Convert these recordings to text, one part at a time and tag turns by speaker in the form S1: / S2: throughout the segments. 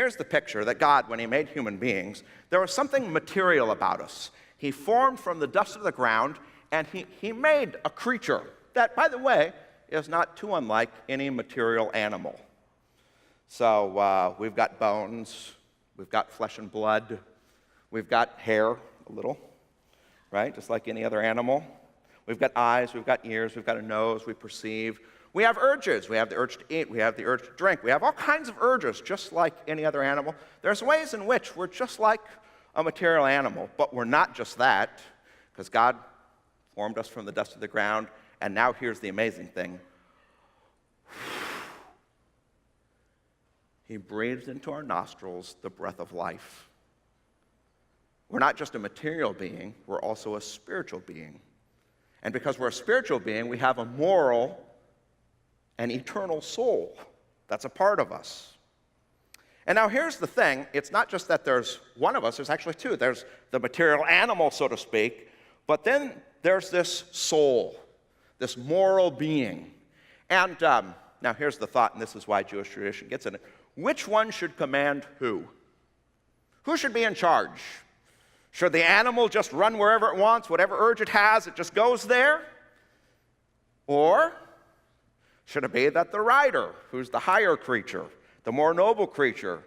S1: here's the picture that God, when he made human beings, there was something material about us. He formed from the dust of the ground, and he made a creature that, by the way, is not too unlike any material animal. So we've got bones, we've got flesh and blood, we've got hair, a little, right, just like any other animal. We've got eyes, we've got ears, we've got a nose, we perceive. We have urges. We have the urge to eat, we have the urge to drink. We have all kinds of urges, just like any other animal. There's ways in which we're just like a material animal, but we're not just that, because God formed us from the dust of the ground, and now here's the amazing thing. He breathed into our nostrils the breath of life. We're not just a material being, we're also a spiritual being. And because we're a spiritual being, we have a moral and eternal soul that's a part of us. And now here's the thing, it's not just that there's one of us, there's actually two. There's the material animal, so to speak, but then there's this soul, this moral being. And now here's the thought, and this is why Jewish tradition gets in it. Which one should command who? Who should be in charge? Should the animal just run wherever it wants, whatever urge it has, it just goes there? Or should it be that the rider, who's the higher creature, the more noble creature,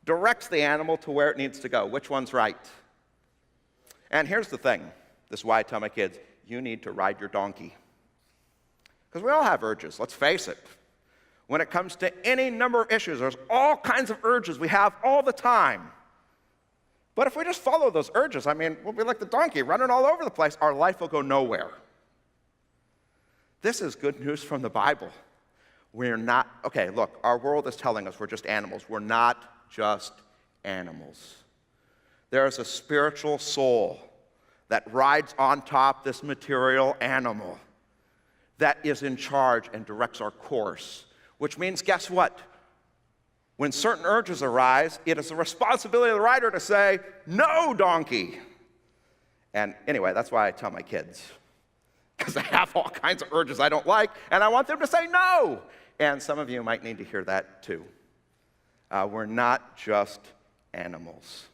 S1: directs the animal to where it needs to go? Which one's right? And here's the thing. This is why I tell my kids, you need to ride your donkey. Because we all have urges, let's face it. When it comes to any number of issues, there's all kinds of urges we have all the time. But if we just follow those urges, I mean, we'll be like the donkey running all over the place. Our life will go nowhere. This is good news from the Bible. We're not, okay, look, our world is telling us we're just animals. We're not just animals. There is a spiritual soul that rides on top this material animal that is in charge and directs our course. Which means, guess what? When certain urges arise, it is the responsibility of the rider to say, no, donkey. And anyway, that's why I tell my kids. Because I have all kinds of urges I don't like, and I want them to say no. And some of you might need to hear that too. We're not just animals.